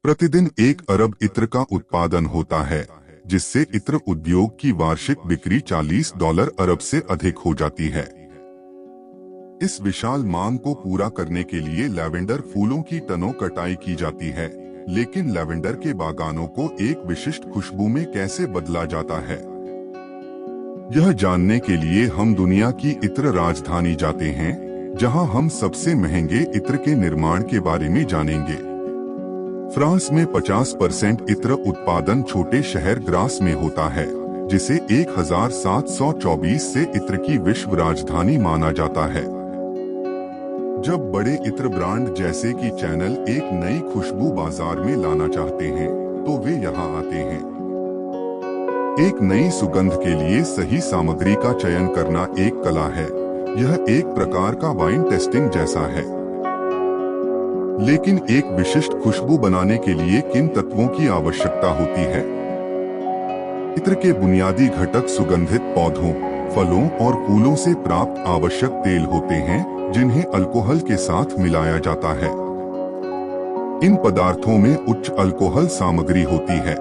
प्रतिदिन 1 अरब इत्र का उत्पादन होता है, जिससे इत्र उद्योग की वार्षिक बिक्री $40 अरब से अधिक हो जाती है। इस विशाल मांग को पूरा करने के लिए लैवेंडर फूलों की टनों कटाई की जाती है, लेकिन लैवेंडर के बागानों को एक विशिष्ट खुशबू में कैसे बदला जाता है, यह जानने के लिए हम दुनिया की इत्र राजधानी जाते हैं, जहां हम सबसे महंगे इत्र के निर्माण के बारे में जानेंगे। फ्रांस में 50% इत्र उत्पादन छोटे शहर ग्रास में होता है, जिसे 1724 से इत्र की विश्व राजधानी माना जाता है। जब बड़े इत्र ब्रांड जैसे कि चैनल एक नई खुशबू बाजार में लाना चाहते हैं, तो वे यहाँ आते हैं। एक नई सुगंध के लिए सही सामग्री का चयन करना एक कला है। यह एक प्रकार का वाइन टेस्टिंग जैसा है। लेकिन एक विशिष्ट खुशबू बनाने के लिए किन तत्वों की आवश्यकता होती है? इत्र के बुनियादी घटक सुगंधित पौधों, फलों और फूलों से प्राप्त आवश्यक तेल होते हैं, जिन्हें अल्कोहल के साथ मिलाया जाता है। इन पदार्थों में उच्च अल्कोहल सामग्री होती है।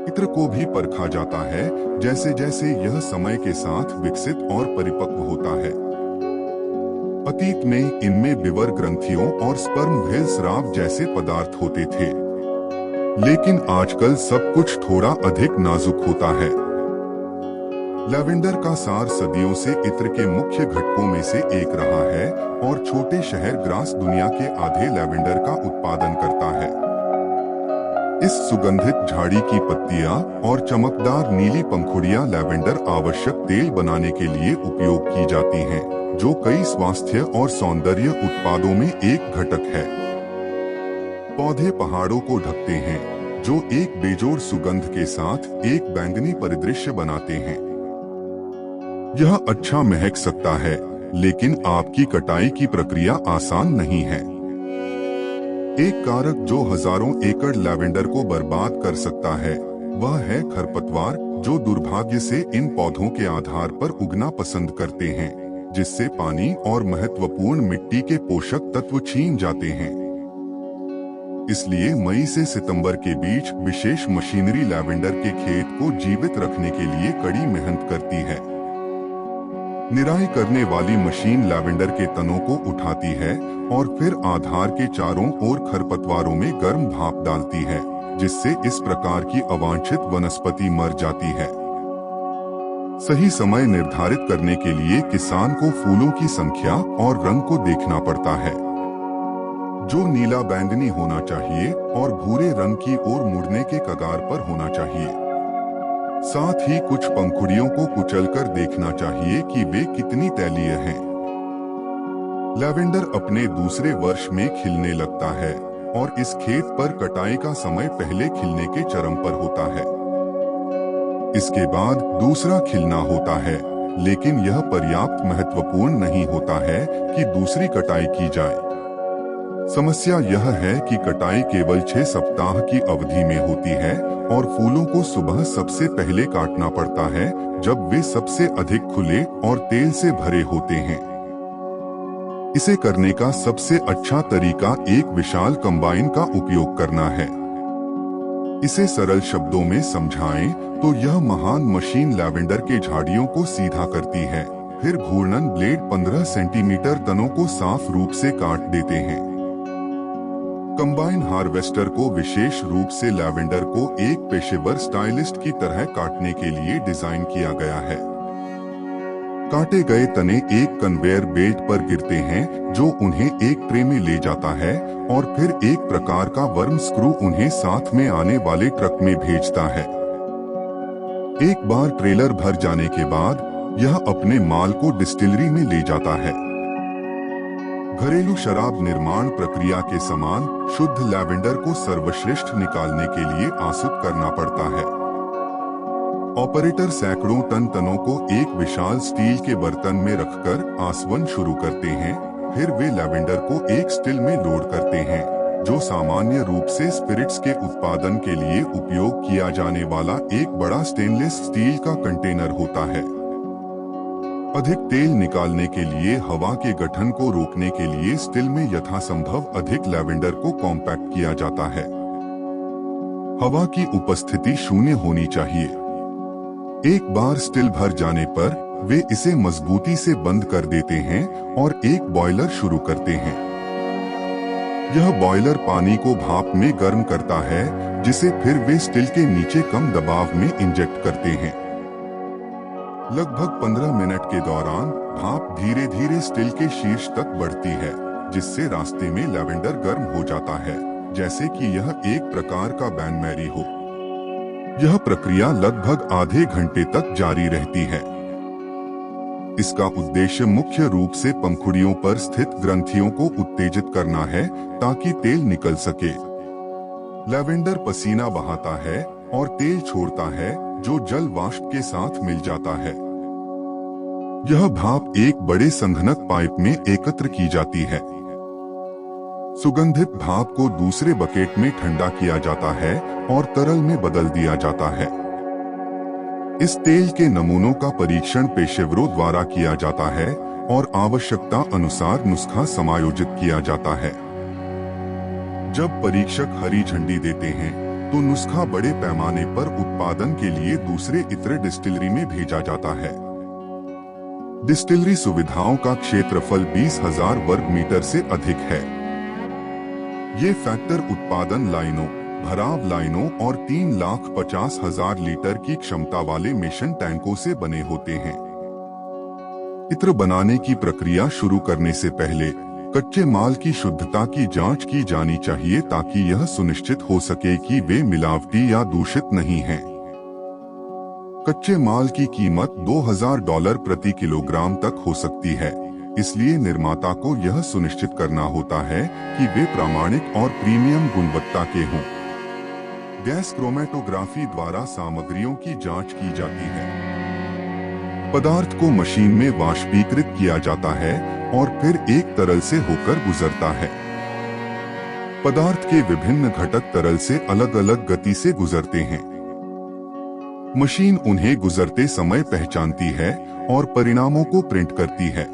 इत्र को भी परखा जाता है, जैसे जैसे यह समय के साथ विकसित और परिपक्व होता है। अतीत में इनमें बिवर ग्रंथियों और स्पर्म भेल स्राव जैसे पदार्थ होते थे, लेकिन आजकल सब कुछ थोड़ा अधिक नाजुक होता है। लैवेंडर का सार सदियों से इत्र के मुख्य घटकों में से एक रहा है, और छोटे शहर ग्रास दुनिया के आधे लैवेंडर का उत्पादन करता है। इस सुगंधित झाड़ी की पत्तियां और चमकदार नीली पंखुड़ियां लैवेंडर आवश्यक तेल बनाने के लिए उपयोग की जाती हैं, जो कई स्वास्थ्य और सौंदर्य उत्पादों में एक घटक है। पौधे पहाड़ों को ढकते हैं, जो एक बेजोड़ सुगंध के साथ एक बैंगनी परिदृश्य बनाते हैं। यह अच्छा महक सकता है, लेकिन आपकी कटाई की प्रक्रिया आसान नहीं है। एक कारक जो हजारों एकड़ लैवेंडर को बर्बाद कर सकता है, वह है खरपतवार, जो दुर्भाग्य से इन पौधों के आधार पर उगना पसंद करते हैं, जिससे पानी और महत्वपूर्ण मिट्टी के पोषक तत्व छीन जाते हैं। इसलिए मई से सितंबर के बीच विशेष मशीनरी लैवेंडर के खेत को जीवित रखने के लिए कड़ी मेहनत करती है। निराई करने वाली मशीन लैवेंडर के तनों को उठाती है और फिर आधार के चारों ओर खरपतवारों में गर्म भाप डालती है, जिससे इस प्रकार की अवांछित वनस्पति मर जाती है। सही समय निर्धारित करने के लिए किसान को फूलों की संख्या और रंग को देखना पड़ता है, जो नीला बैंगनी होना चाहिए और भूरे रंग की ओर मुड़ने के कगार पर होना चाहिए। साथ ही कुछ पंखुड़ियों को कुचलकर देखना चाहिए कि वे कितनी तैलीय हैं। लैवेंडर अपने दूसरे वर्ष में खिलने लगता है, और इस खेत पर कटाई का समय पहले खिलने के चरम पर होता है। इसके बाद दूसरा खिलना होता है, लेकिन यह पर्याप्त महत्वपूर्ण नहीं होता है कि दूसरी कटाई की जाए। समस्या यह है कि कटाई केवल 6 सप्ताह की अवधि में होती है, और फूलों को सुबह सबसे पहले काटना पड़ता है, जब वे सबसे अधिक खुले और तेल से भरे होते हैं। इसे करने का सबसे अच्छा तरीका एक विशाल कंबाइन का उपयोग करना है। इसे सरल शब्दों में समझाएं तो यह महान मशीन लैवेंडर के झाड़ियों को सीधा करती है, फिर घूर्णन ब्लेड 15 सेंटीमीटर तनों को साफ रूप से काट देते हैं। कंबाइन हार्वेस्टर को विशेष रूप से लैवेंडर को एक पेशेवर स्टाइलिस्ट की तरह काटने के लिए डिजाइन किया गया है। काटे गए तने एक कन्वेयर बेल्ट पर गिरते हैं, जो उन्हें एक ट्रे में ले जाता है, और फिर एक प्रकार का वर्म स्क्रू उन्हें साथ में आने वाले ट्रक में भेजता है। एक बार ट्रेलर भर जाने के बाद यह अपने माल को डिस्टिलरी में ले जाता है। घरेलू शराब निर्माण प्रक्रिया के समान शुद्ध लैवेंडर को सर्वश्रेष्ठ निकालने के लिए आसुत करना पड़ता है। ऑपरेटर सैकड़ों टन तनों को एक विशाल स्टील के बर्तन में रखकर आसवन शुरू करते हैं, फिर वे लैवेंडर को एक स्टिल में लोड करते हैं, जो सामान्य रूप से स्पिरिट्स के उत्पादन के लिए उपयोग किया जाने वाला एक बड़ा स्टेनलेस स्टील का कंटेनर होता है। अधिक तेल निकालने के लिए हवा के गठन को रोकने के लिए स्टिल में यथासंभव अधिक लैवेंडर को कॉम्पैक्ट किया जाता है। हवा की उपस्थिति शून्य होनी चाहिए। एक बार स्टिल भर जाने पर वे इसे मजबूती से बंद कर देते हैं और एक बॉयलर शुरू करते हैं। यह बॉयलर पानी को भाप में गर्म करता है, जिसे फिर वे स्टिल के नीचे कम दबाव में इंजेक्ट करते हैं। लगभग 15 मिनट के दौरान भाप धीरे धीरे स्टिल के शीर्ष तक बढ़ती है, जिससे रास्ते में लैवेंडर गर्म हो जाता है, जैसे कि यह एक प्रकार का बैन मैरी हो। यह प्रक्रिया लगभग आधे घंटे तक जारी रहती है। इसका उद्देश्य मुख्य रूप से पंखुड़ियों पर स्थित ग्रंथियों को उत्तेजित करना है, ताकि तेल निकल सके। लैवेंडर पसीना बहाता है और तेल छोड़ता है, जो जल वाष्प के साथ मिल जाता है। यह भाप एक बड़े संघनक पाइप में एकत्र की जाती है। सुगंधित भाप को दूसरे बकेट में ठंडा किया जाता है और तरल में बदल दिया जाता है। इस तेल के नमूनों का परीक्षण पेशेवरों द्वारा किया जाता है और आवश्यकता अनुसार नुस्खा समायोजित किया जाता है। जब परीक्षक हरी झंडी देते हैं, तो नुस्खा बड़े पैमाने पर उत्पादन के लिए दूसरे इत्र डिस्टिलरी में भेजा जाता है। डिस्टिलरी सुविधाओं का क्षेत्रफल 20,000 वर्ग मीटर से अधिक है। ये फैक्टर उत्पादन लाइनों, भराव लाइनों और 3,50,000 लीटर की क्षमता वाले मिशन टैंकों से बने होते हैं। इत्र बनाने की प्रक्रिया शुरू करने से पहले कच्चे माल की शुद्धता की जांच की जानी चाहिए, ताकि यह सुनिश्चित हो सके कि वे मिलावटी या दूषित नहीं हैं। कच्चे माल की कीमत $2,000 प्रति किलोग्राम तक हो सकती है, इसलिए निर्माता को यह सुनिश्चित करना होता है कि वे प्रामाणिक और प्रीमियम गुणवत्ता के हों। गैस क्रोमैटोग्राफी द्वारा सामग्रियों की जांच की जाती है। पदार्थ को मशीन में वाष्पीकृत किया जाता है और फिर एक तरल से होकर गुजरता है। पदार्थ के विभिन्न घटक तरल से अलग अलग गति से गुजरते हैं। मशीन उन्हें गुजरते समय पहचानती है और परिणामों को प्रिंट करती है।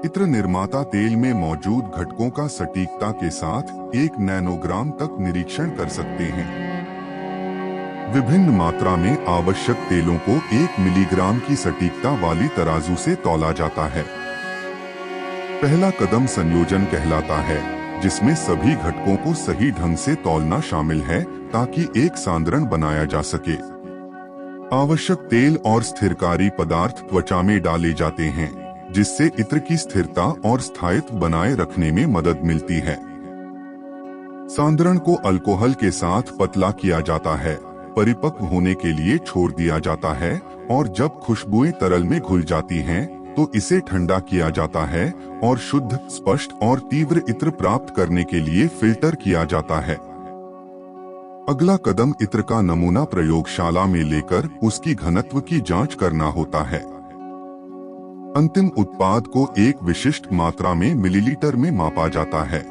इत्र निर्माता तेल में मौजूद घटकों का सटीकता के साथ 1 नैनोग्राम तक निरीक्षण कर सकते हैं। विभिन्न मात्रा में आवश्यक तेलों को 1 मिलीग्राम की सटीकता वाली तराजू से तौला जाता है। पहला कदम संयोजन कहलाता है, जिसमें सभी घटकों को सही ढंग से तौलना शामिल है, ताकि एक सांद्रण बनाया जा सके। आवश्यक तेल और स्थिरकारी पदार्थ त्वचा में डाले जाते हैं, जिससे इत्र की स्थिरता और स्थायित्व बनाए रखने में मदद मिलती है। सांद्रण को अल्कोहल के साथ पतला किया जाता है, परिपक्व होने के लिए छोड़ दिया जाता है और जब खुशबुएं तरल में घुल जाती हैं, तो इसे ठंडा किया जाता है और शुद्ध, स्पष्ट और तीव्र इत्र प्राप्त करने के लिए फिल्टर किया जाता है। अगला कदम इत्र का नमूना प्रयोगशाला में लेकर उसकी घनत्व की जांच करना होता है। अंतिम उत्पाद को एक विशिष्ट मात्रा में मिलीलीटर में मापा जाता है।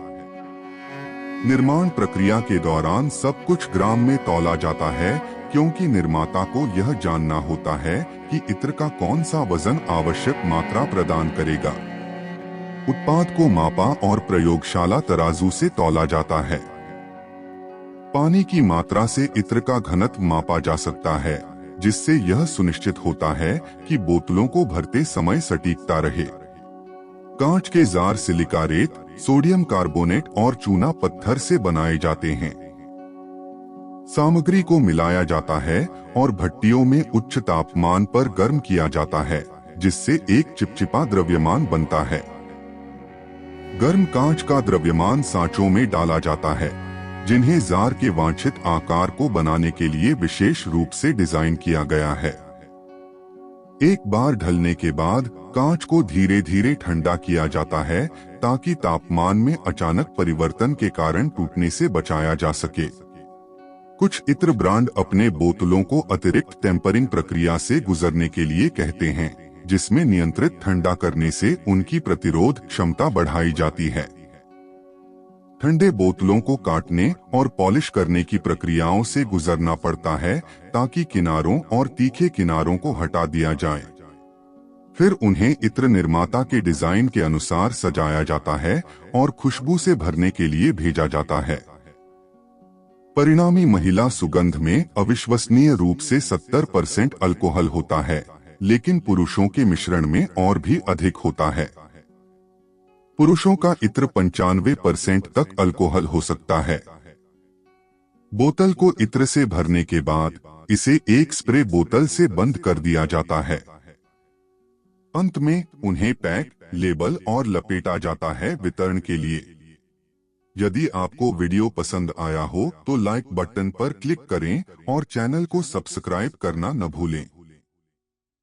निर्माण प्रक्रिया के दौरान सब कुछ ग्राम में तौला जाता है, क्योंकि निर्माता को यह जानना होता है कि इत्र का कौन सा वजन आवश्यक मात्रा प्रदान करेगा। उत्पाद को मापा और प्रयोगशाला तराजू से तौला जाता है। पानी की मात्रा से इत्र का घनत्व मापा जा सकता है, जिससे यह सुनिश्चित होता है कि बोतलों को भरते समय सटीकता रहे। कांच के जार सिलिका रेत, सोडियम कार्बोनेट और चूना पत्थर से बनाए जाते हैं। सामग्री को मिलाया जाता है और भट्टियों में उच्च तापमान पर गर्म किया जाता है, जिससे एक चिपचिपा द्रव्यमान बनता है। गर्म कांच का द्रव्यमान सांचों में डाला जाता है, जिन्हें जार के वांछित आकार को बनाने के लिए विशेष रूप से डिजाइन किया गया है। एक बार ढलने के बाद कांच को धीरे धीरे ठंडा किया जाता है, ताकि तापमान में अचानक परिवर्तन के कारण टूटने से बचाया जा सके। कुछ इत्र ब्रांड अपने बोतलों को अतिरिक्त टेम्परिंग प्रक्रिया से गुजरने के लिए कहते हैं, जिसमें नियंत्रित ठंडा करने से उनकी प्रतिरोध क्षमता बढ़ाई जाती है। ठंडे बोतलों को काटने और पॉलिश करने की प्रक्रियाओं से गुजरना पड़ता है, ताकि किनारों और तीखे किनारों को हटा दिया जाए। फिर उन्हें इत्र निर्माता के डिजाइन के अनुसार सजाया जाता है और खुशबू से भरने के लिए भेजा जाता है। परिणामी महिला सुगंध में अविश्वसनीय रूप से 70% अल्कोहल होता है, लेकिन पुरुषों के मिश्रण में और भी अधिक होता है। पुरुषों का इत्र 95% तक अल्कोहल हो सकता है। बोतल को इत्र से भरने के बाद इसे एक स्प्रे बोतल से बंद कर दिया जाता है। अंत में उन्हें पैक, लेबल और लपेटा जाता है वितरण के लिए। यदि आपको वीडियो पसंद आया हो तो लाइक बटन पर क्लिक करें और चैनल को सब्सक्राइब करना न भूलें।